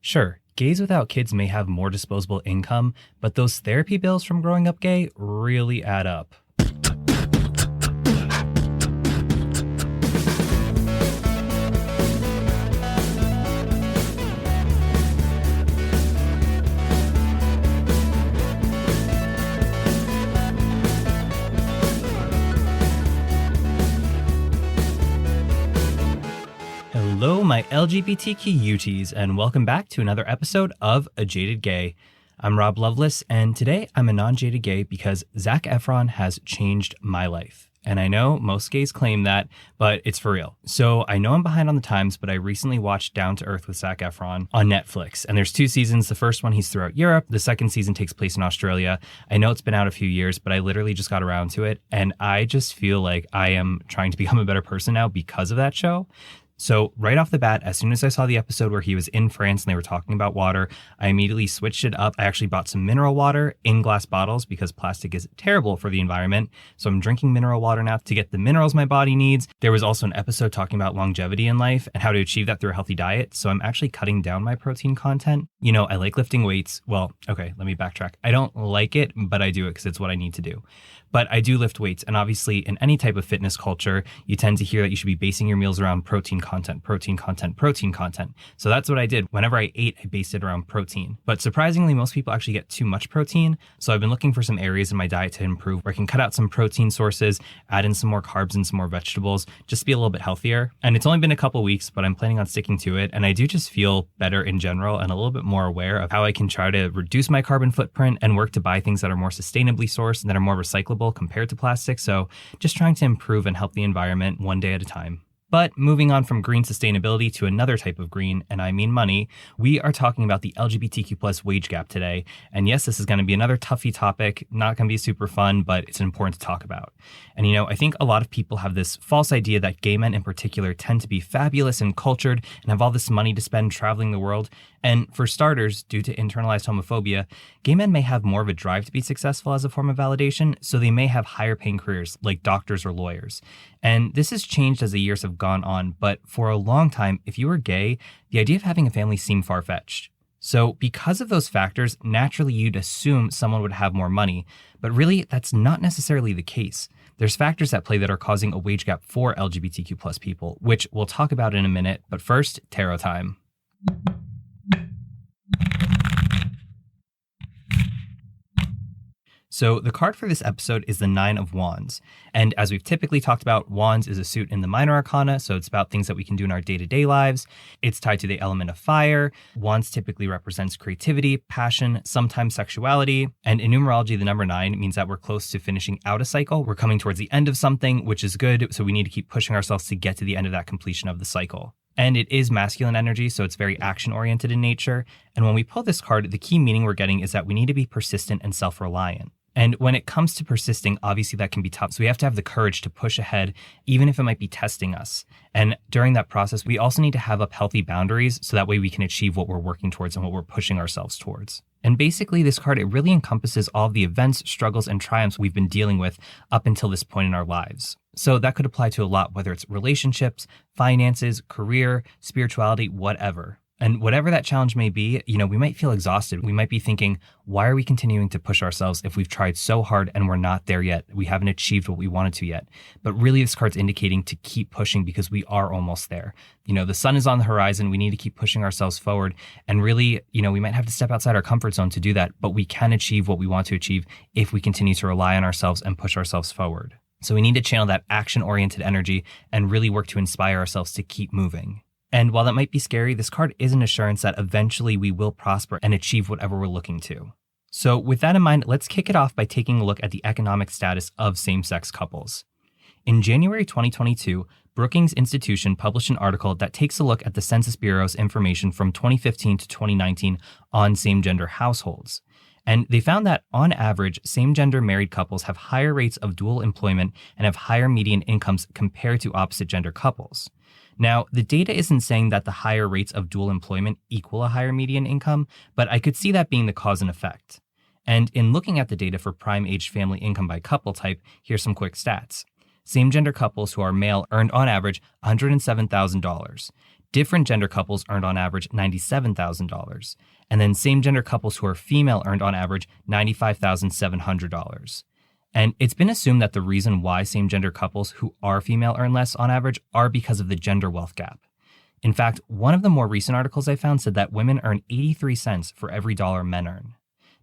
Sure, gays without kids may have more disposable income, but those therapy bills from growing up gay really add up. Hello, my LGBTQ UTs, and welcome back to another episode of A Jaded Gay. I'm Rob Lovelace, and today I'm a non-jaded gay because Zac Efron has changed my life. And I know most gays claim that, but it's for real. So I know I'm behind on the times, but I recently watched Down to Earth with Zac Efron on Netflix. And there's 2 seasons. The first one, he's throughout Europe. The second season takes place in Australia. I know it's been out a few years, but I literally just got around to it. And I just feel like I am trying to become a better person now because of that show. So right off the bat, as soon as I saw the episode where he was in France and they were talking about water, I immediately switched it up. I actually bought some mineral water in glass bottles because plastic is terrible for the environment. So I'm drinking mineral water now to get the minerals my body needs. There was also an episode talking about longevity in life and how to achieve that through a healthy diet. So I'm actually cutting down my protein content. You know, I like lifting weights. Well, okay, let me backtrack. I don't like it, but I do it because it's what I need to do. But I do lift weights. And obviously in any type of fitness culture, you tend to hear that you should be basing your meals around protein content. So that's what I did. Whenever I ate, I based it around protein. But surprisingly, most people actually get too much protein. So I've been looking for some areas in my diet to improve where I can cut out some protein sources, add in some more carbs and some more vegetables, just be a little bit healthier. And it's only been a couple weeks, but I'm planning on sticking to it. And I do just feel better in general and a little bit more aware of how I can try to reduce my carbon footprint and work to buy things that are more sustainably sourced and that are more recyclable compared to plastic. So just trying to improve and help the environment one day at a time. But moving on from green sustainability to another type of green, and I mean money, we are talking about the LGBTQ plus wage gap today. And yes, this is going to be another toughy topic, not going to be super fun, but it's important to talk about. And you know, I think a lot of people have this false idea that gay men in particular tend to be fabulous and cultured and have all this money to spend traveling the world. And for starters, due to internalized homophobia, gay men may have more of a drive to be successful as a form of validation, so they may have higher paying careers like doctors or lawyers. And this has changed as the years have gone on, but for a long time, if you were gay, the idea of having a family seemed far-fetched. So because of those factors, naturally you'd assume someone would have more money, but really that's not necessarily the case. There's factors at play that are causing a wage gap for LGBTQ plus people, which we'll talk about in a minute, but first, tarot time. So the card for this episode is the 9 of Wands. And as we've typically talked about, Wands is a suit in the minor arcana, so it's about things that we can do in our day-to-day lives. It's tied to the element of fire. Wands typically represents creativity, passion, sometimes sexuality. And in numerology, the number 9 means that we're close to finishing out a cycle. We're coming towards the end of something, which is good. So we need to keep pushing ourselves to get to the end of that completion of the cycle. And it is masculine energy, so it's very action-oriented in nature. And when we pull this card, the key meaning we're getting is that we need to be persistent and self-reliant. And when it comes to persisting, obviously that can be tough. So we have to have the courage to push ahead, even if it might be testing us. And during that process, we also need to have up healthy boundaries so that way we can achieve what we're working towards and what we're pushing ourselves towards. And basically this card, it really encompasses all of the events, struggles, and triumphs we've been dealing with up until this point in our lives. So that could apply to a lot, whether it's relationships, finances, career, spirituality, whatever. And whatever that challenge may be, you know, we might feel exhausted. We might be thinking, why are we continuing to push ourselves if we've tried so hard and we're not there yet? We haven't achieved what we wanted to yet. But really, this card's indicating to keep pushing because we are almost there. You know, the sun is on the horizon. We need to keep pushing ourselves forward. And really, you know, we might have to step outside our comfort zone to do that, but we can achieve what we want to achieve if we continue to rely on ourselves and push ourselves forward. So we need to channel that action-oriented energy and really work to inspire ourselves to keep moving. And while that might be scary, this card is an assurance that eventually we will prosper and achieve whatever we're looking to. So with that in mind, let's kick it off by taking a look at the economic status of same-sex couples. In January 2022, Brookings Institution published an article that takes a look at the Census Bureau's information from 2015 to 2019 on same-gender households. And they found that, on average, same-gender married couples have higher rates of dual employment and have higher median incomes compared to opposite-gender couples. Now, the data isn't saying that the higher rates of dual employment equal a higher median income, but I could see that being the cause and effect. And in looking at the data for prime-aged family income by couple type, here's some quick stats. Same-gender couples who are male earned on average $107,000. Different gender couples earned on average $97,000. And then same gender couples who are female earned on average $95,700. And it's been assumed that the reason why same gender couples who are female earn less on average are because of the gender wealth gap. In fact, one of the more recent articles I found said that women earn 83 cents for every dollar men earn.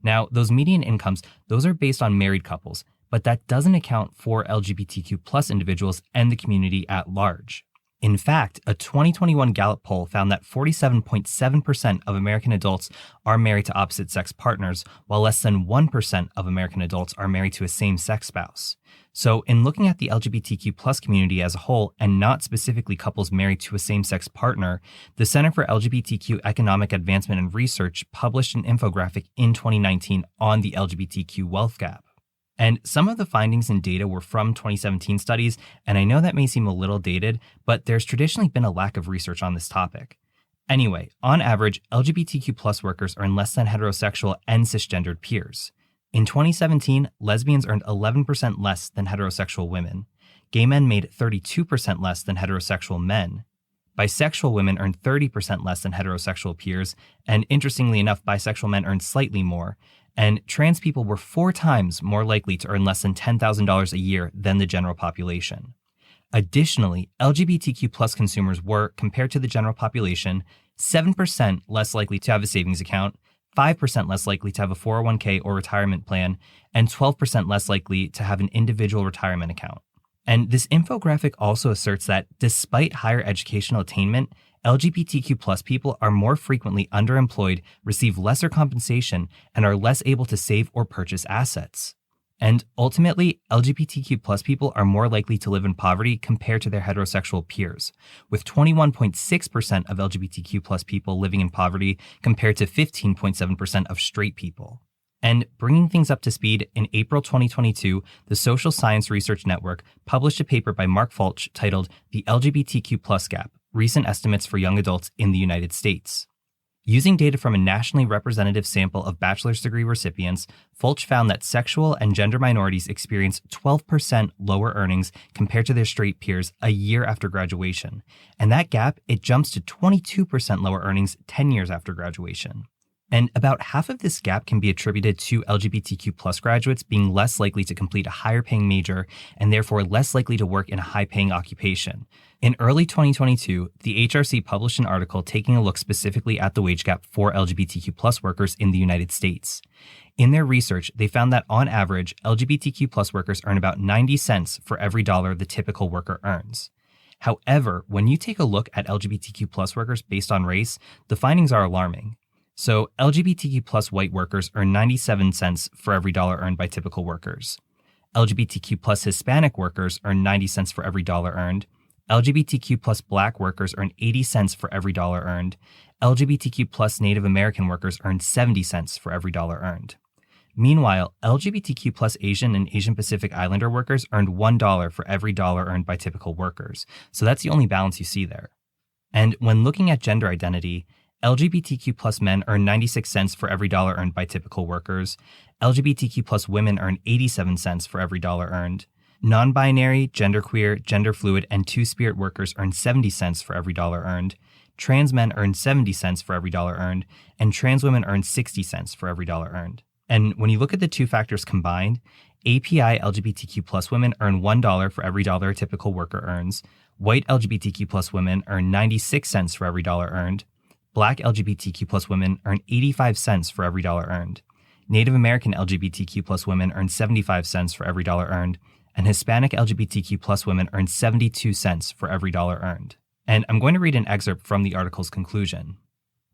Now, those median incomes, those are based on married couples, but that doesn't account for LGBTQ plus individuals and the community at large. In fact, a 2021 Gallup poll found that 47.7% of American adults are married to opposite-sex partners, while less than 1% of American adults are married to a same-sex spouse. So in looking at the LGBTQ plus community as a whole, and not specifically couples married to a same-sex partner, the Center for LGBTQ Economic Advancement and Research published an infographic in 2019 on the LGBTQ wealth gap. And some of the findings and data were from 2017 studies, and I know that may seem a little dated, but there's traditionally been a lack of research on this topic. Anyway, on average, LGBTQ plus workers earn less than heterosexual and cisgendered peers. In 2017, lesbians earned 11% less than heterosexual women. Gay men made 32% less than heterosexual men. Bisexual women earned 30% less than heterosexual peers, and interestingly enough, bisexual men earned slightly more. And trans people were 4 times more likely to earn less than $10,000 a year than the general population. Additionally, LGBTQ plus consumers were, compared to the general population, 7% less likely to have a savings account, 5% less likely to have a 401k or retirement plan, and 12% less likely to have an individual retirement account. And this infographic also asserts that despite higher educational attainment, LGBTQ plus people are more frequently underemployed, receive lesser compensation, and are less able to save or purchase assets. And ultimately, LGBTQ plus people are more likely to live in poverty compared to their heterosexual peers, with 21.6% of LGBTQ plus people living in poverty compared to 15.7% of straight people. And bringing things up to speed, in April 2022, the Social Science Research Network published a paper by Mark Fulch titled The LGBTQ Plus Gap: Recent Estimates for Young Adults in the United States. Using data from a nationally representative sample of bachelor's degree recipients, Fulch found that sexual and gender minorities experience 12% lower earnings compared to their straight peers a year after graduation. And that gap, it jumps to 22% lower earnings 10 years after graduation. And about half of this gap can be attributed to LGBTQ plus graduates being less likely to complete a higher paying major and therefore less likely to work in a high paying occupation. In early 2022, the HRC published an article taking a look specifically at the wage gap for LGBTQ plus workers in the United States. In their research, they found that on average, LGBTQ plus workers earn about 90 cents for every dollar the typical worker earns. However, when you take a look at LGBTQ plus workers based on race, the findings are alarming. So LGBTQ plus white workers earn 97 cents for every dollar earned by typical workers. LGBTQ plus Hispanic workers earn 90 cents for every dollar earned. LGBTQ plus Black workers earn 80 cents for every dollar earned. LGBTQ plus Native American workers earn 70 cents for every dollar earned. Meanwhile, LGBTQ plus Asian and Asian Pacific Islander workers earned $1 for every dollar earned by typical workers. So that's the only balance you see there. And when looking at gender identity, LGBTQ plus men earn 96 cents for every dollar earned by typical workers. LGBTQ plus women earn 87 cents for every dollar earned. Non-binary, genderqueer, gender fluid, and two-spirit workers earn 70 cents for every dollar earned. Trans men earn 70 cents for every dollar earned, and trans women earn 60 cents for every dollar earned. And when you look at the two factors combined, API LGBTQ plus women earn $1 for every dollar a typical worker earns. White LGBTQ plus women earn 96 cents for every dollar earned. Black LGBTQ plus women earn 85 cents for every dollar earned. Native American LGBTQ plus women earn 75 cents for every dollar earned. And Hispanic LGBTQ plus women earn 72 cents for every dollar earned. And I'm going to read an excerpt from the article's conclusion.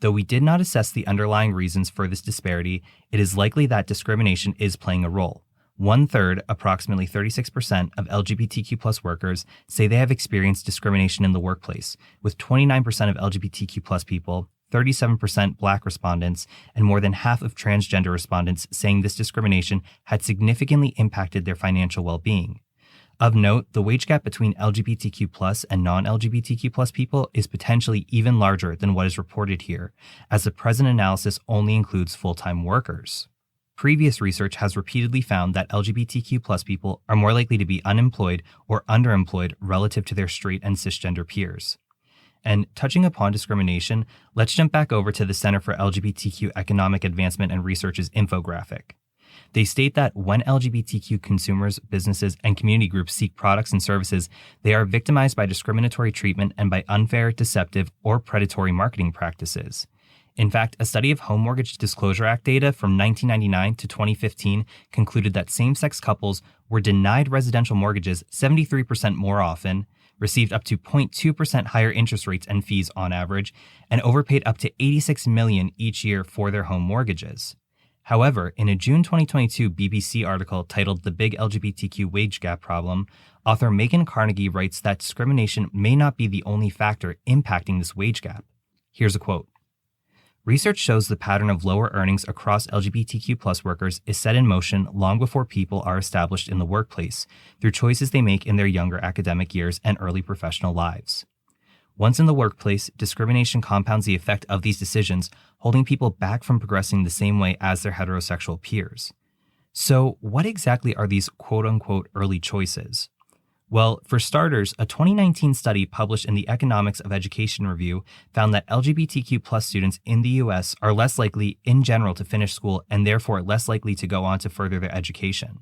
Though we did not assess the underlying reasons for this disparity, it is likely that discrimination is playing a role. 1/3, approximately 36% of LGBTQ plus workers say they have experienced discrimination in the workplace, with 29% of LGBTQ plus people, 37% Black respondents, and more than half of transgender respondents saying this discrimination had significantly impacted their financial well-being. Of note, the wage gap between LGBTQ plus and non-LGBTQ plus people is potentially even larger than what is reported here, as the present analysis only includes full-time workers. Previous research has repeatedly found that LGBTQ plus people are more likely to be unemployed or underemployed relative to their straight and cisgender peers. And touching upon discrimination, let's jump back over to the Center for LGBTQ Economic Advancement and Research's infographic. They state that when LGBTQ consumers, businesses, and community groups seek products and services, they are victimized by discriminatory treatment and by unfair, deceptive, or predatory marketing practices. In fact, a study of Home Mortgage Disclosure Act data from 1999 to 2015 concluded that same-sex couples were denied residential mortgages 73% more often, received up to 0.2% higher interest rates and fees on average, and overpaid up to $86 million each year for their home mortgages. However, in a June 2022 BBC article titled The Big LGBTQ Wage Gap Problem, author Megan Carnegie writes that discrimination may not be the only factor impacting this wage gap. Here's a quote. Research shows the pattern of lower earnings across LGBTQ+ workers is set in motion long before people are established in the workplace through choices they make in their younger academic years and early professional lives. Once in the workplace, discrimination compounds the effect of these decisions, holding people back from progressing the same way as their heterosexual peers. So, what exactly are these quote-unquote early choices? Well, for starters, a 2019 study published in the Economics of Education Review found that LGBTQ+ students in the US are less likely in general to finish school and therefore less likely to go on to further their education.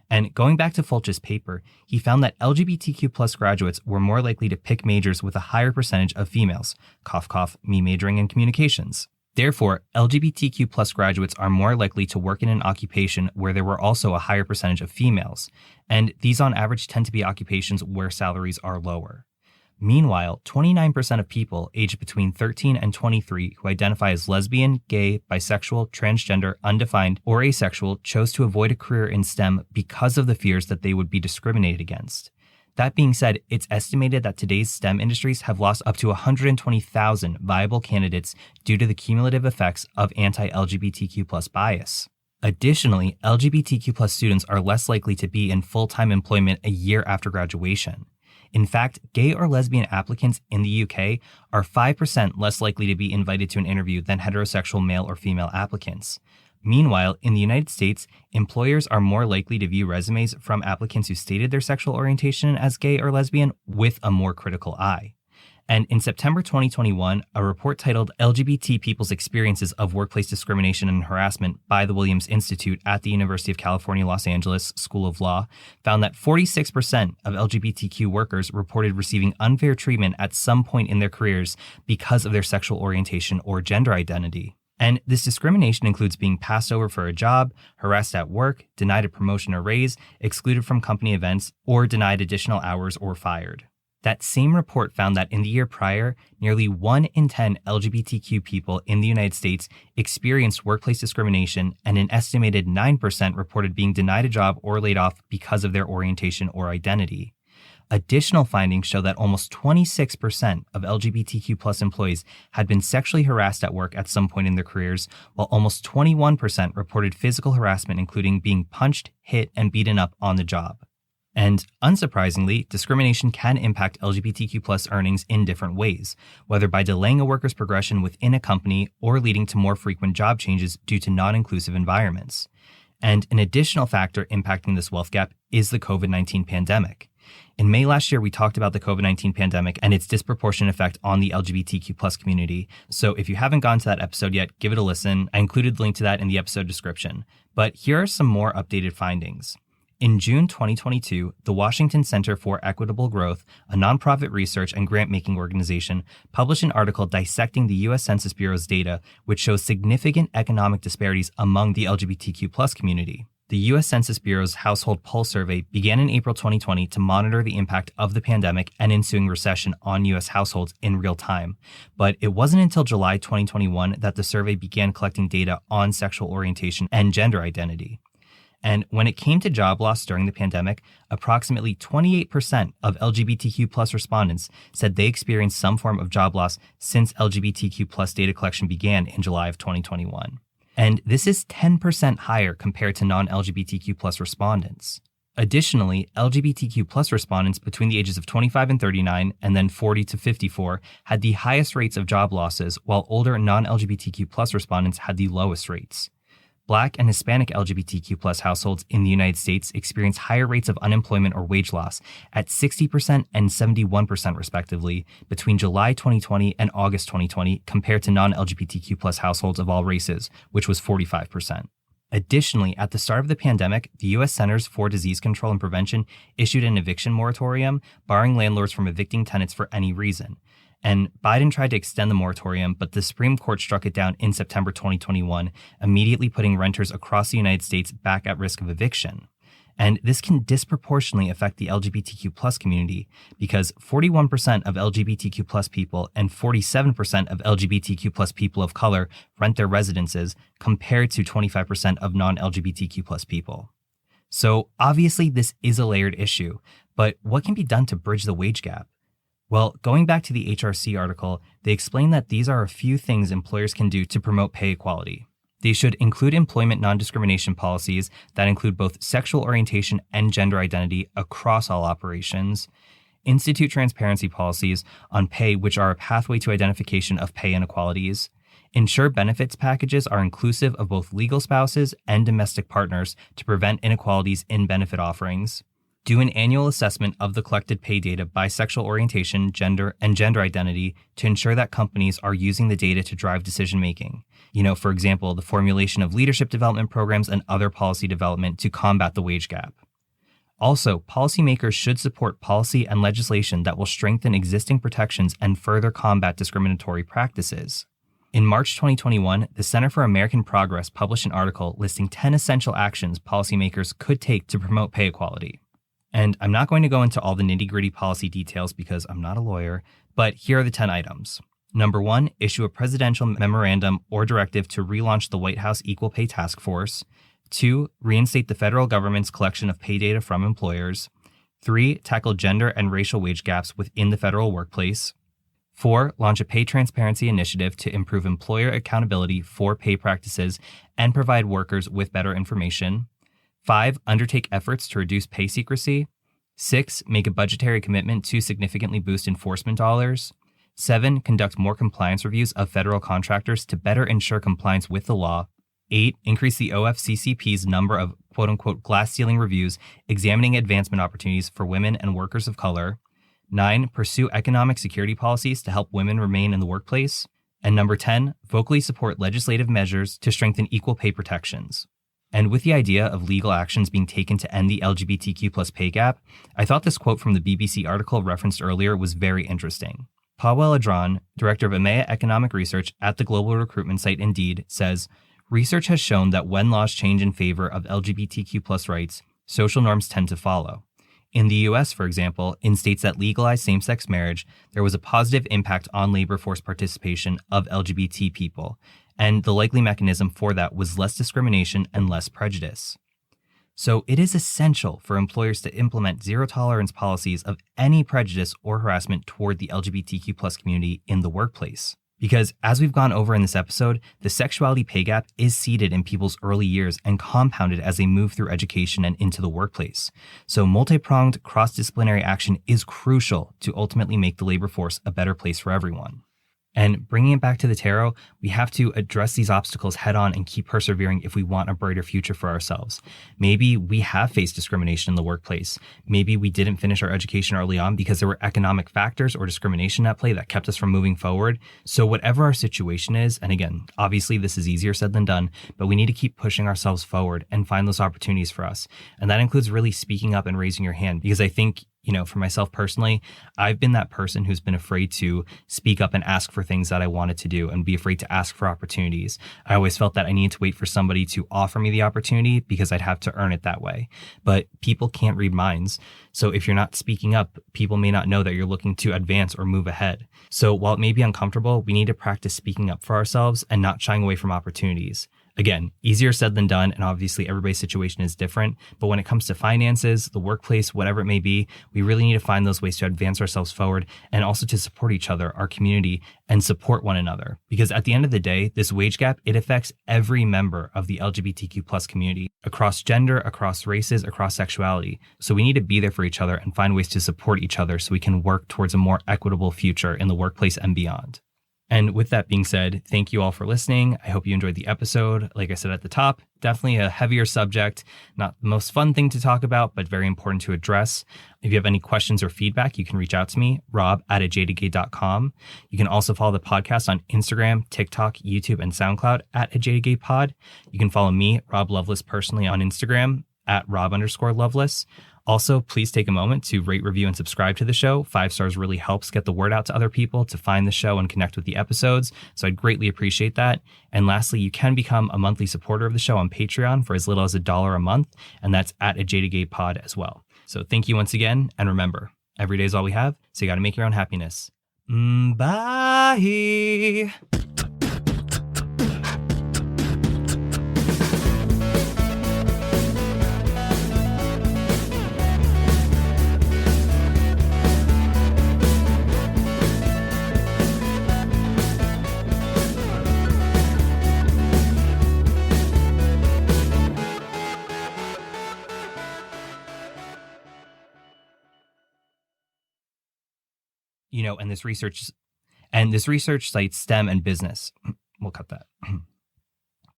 And going back to Fulch's paper, he found that LGBTQ+ graduates were more likely to pick majors with a higher percentage of females, cough cough, me majoring in communications. Therefore, LGBTQ+ graduates are more likely to work in an occupation where there were also a higher percentage of females, and these on average tend to be occupations where salaries are lower. Meanwhile, 29% of people aged between 13 and 23 who identify as lesbian, gay, bisexual, transgender, undefined, or asexual chose to avoid a career in STEM because of the fears that they would be discriminated against. That being said, it's estimated that today's STEM industries have lost up to 120,000 viable candidates due to the cumulative effects of anti-LGBTQ+ bias. Additionally, LGBTQ+ students are less likely to be in full-time employment a year after graduation. In fact, gay or lesbian applicants in the UK are 5% less likely to be invited to an interview than heterosexual male or female applicants. Meanwhile, in the United States, employers are more likely to view resumes from applicants who stated their sexual orientation as gay or lesbian with a more critical eye. And in September 2021, a report titled LGBT People's Experiences of Workplace Discrimination and Harassment by the Williams Institute at the University of California, Los Angeles School of Law found that 46% of LGBTQ workers reported receiving unfair treatment at some point in their careers because of their sexual orientation or gender identity. And this discrimination includes being passed over for a job, harassed at work, denied a promotion or raise, excluded from company events, or denied additional hours or fired. That same report found that in the year prior, nearly 1 in 10 LGBTQ people in the United States experienced workplace discrimination, and an estimated 9% reported being denied a job or laid off because of their orientation or identity. Additional findings show that almost 26% of LGBTQ+ employees had been sexually harassed at work at some point in their careers, while almost 21% reported physical harassment, including being punched, hit, and beaten up on the job. And unsurprisingly, discrimination can impact LGBTQ+ earnings in different ways, whether by delaying a worker's progression within a company or leading to more frequent job changes due to non-inclusive environments. And an additional factor impacting this wealth gap is the COVID-19 pandemic. In May last year, we talked about the COVID-19 pandemic and its disproportionate effect on the LGBTQ+ community. So if you haven't gone to that episode yet, give it a listen. I included the link to that in the episode description. But here are some more updated findings. In June 2022, the Washington Center for Equitable Growth, a nonprofit research and grant-making organization, published an article dissecting the U.S. Census Bureau's data, which shows significant economic disparities among the LGBTQ+ community. The U.S. Census Bureau's Household Pulse Survey began in April 2020 to monitor the impact of the pandemic and ensuing recession on U.S. households in real time. But it wasn't until July 2021 that the survey began collecting data on sexual orientation and gender identity. And when it came to job loss during the pandemic, approximately 28% of LGBTQ+ respondents said they experienced some form of job loss since LGBTQ+ data collection began in July of 2021. And this is 10% higher compared to non-LGBTQ+ respondents. Additionally, LGBTQ+ respondents between the ages of 25 and 39 and then 40 to 54 had the highest rates of job losses, while older non-LGBTQ+ respondents had the lowest rates. Black and Hispanic LGBTQ plus households in the United States experience higher rates of unemployment or wage loss at 60% and 71% respectively between July 2020 and August 2020 compared to non-LGBTQ plus households of all races, which was 45%. Additionally, at the start of the pandemic, the U.S. Centers for Disease Control and Prevention issued an eviction moratorium, barring landlords from evicting tenants for any reason. And Biden tried to extend the moratorium, but the Supreme Court struck it down in September 2021, immediately putting renters across the United States back at risk of eviction. And this can disproportionately affect the LGBTQ plus community because 41% of LGBTQ plus people and 47% of LGBTQ plus people of color rent their residences compared to 25% of non-LGBTQ plus people. So obviously this is a layered issue, but what can be done to bridge the wage gap? Well, going back to the HRC article, they explain that these are a few things employers can do to promote pay equality. They should include employment non-discrimination policies that include both sexual orientation and gender identity across all operations, institute transparency policies on pay which are a pathway to identification of pay inequalities, ensure benefits packages are inclusive of both legal spouses and domestic partners to prevent inequalities in benefit offerings, do an annual assessment of the collected pay data by sexual orientation, gender, and gender identity to ensure that companies are using the data to drive decision-making. For example, the formulation of leadership development programs and other policy development to combat the wage gap. Also, policymakers should support policy and legislation that will strengthen existing protections and further combat discriminatory practices. In March 2021, the Center for American Progress published an article listing 10 essential actions policymakers could take to promote pay equality. And I'm not going to go into all the nitty-gritty policy details because I'm not a lawyer, but here are the 10 items. Number 1, issue a presidential memorandum or directive to relaunch the White House Equal Pay Task Force. 2, reinstate the federal government's collection of pay data from employers. 3, tackle gender and racial wage gaps within the federal workplace. 4, launch a pay transparency initiative to improve employer accountability for pay practices and provide workers with better information. 5, undertake efforts to reduce pay secrecy. 6, make a budgetary commitment to significantly boost enforcement dollars. 7, conduct more compliance reviews of federal contractors to better ensure compliance with the law. 8, increase the OFCCP's number of quote-unquote glass ceiling reviews examining advancement opportunities for women and workers of color. 9, pursue economic security policies to help women remain in the workplace. And number 10, vocally support legislative measures to strengthen equal pay protections. And with the idea of legal actions being taken to end the LGBTQ plus pay gap, I thought this quote from the BBC article referenced earlier was very interesting. Pawel Adran, director of EMEA Economic Research at the global recruitment site Indeed, says, research has shown that when laws change in favor of LGBTQ plus rights, social norms tend to follow. In the US, for example, in states that legalize same-sex marriage, there was a positive impact on labor force participation of LGBT people, and the likely mechanism for that was less discrimination and less prejudice. So it is essential for employers to implement zero-tolerance policies of any prejudice or harassment toward the LGBTQ plus community in the workplace. Because as we've gone over in this episode, the sexuality pay gap is seated in people's early years and compounded as they move through education and into the workplace. So multi-pronged cross-disciplinary action is crucial to ultimately make the labor force a better place for everyone. And bringing it back to the tarot, we have to address these obstacles head on and keep persevering if we want a brighter future for ourselves. Maybe we have faced discrimination in the workplace. Maybe we didn't finish our education early on because there were economic factors or discrimination at play that kept us from moving forward. So whatever our situation is, and again, obviously this is easier said than done, but we need to keep pushing ourselves forward and find those opportunities for us. And that includes really speaking up and raising your hand, because I think for myself personally, I've been that person who's been afraid to speak up and ask for things that I wanted to do and be afraid to ask for opportunities. I always felt that I needed to wait for somebody to offer me the opportunity because I'd have to earn it that way. But people can't read minds. So if you're not speaking up, people may not know that you're looking to advance or move ahead. So while it may be uncomfortable, we need to practice speaking up for ourselves and not shying away from opportunities. Again, easier said than done, and obviously everybody's situation is different, but when it comes to finances, the workplace, whatever it may be, we really need to find those ways to advance ourselves forward and also to support each other, our community, and support one another. Because at the end of the day, this wage gap, it affects every member of the LGBTQ plus community, across gender, across races, across sexuality. So we need to be there for each other and find ways to support each other so we can work towards a more equitable future in the workplace and beyond. And with that being said, thank you all for listening. I hope you enjoyed the episode. Like I said at the top, definitely a heavier subject, not the most fun thing to talk about, but very important to address. If you have any questions or feedback, you can reach out to me, rob@ajadedgay.com. You can also follow the podcast on Instagram, TikTok, YouTube, and SoundCloud @ajadedgaypod. You can follow me, Rob Loveless, personally on Instagram @Rob_Loveless. Also, please take a moment to rate, review, and subscribe to the show. 5 stars really helps get the word out to other people to find the show and connect with the episodes. So I'd greatly appreciate that. And lastly, you can become a monthly supporter of the show on Patreon for as little as $1 a month. And that's @ajadedgaypod as well. So thank you once again. And remember, every day is all we have. So you got to make your own happiness. Bye. And this research cites STEM and business. We'll cut that.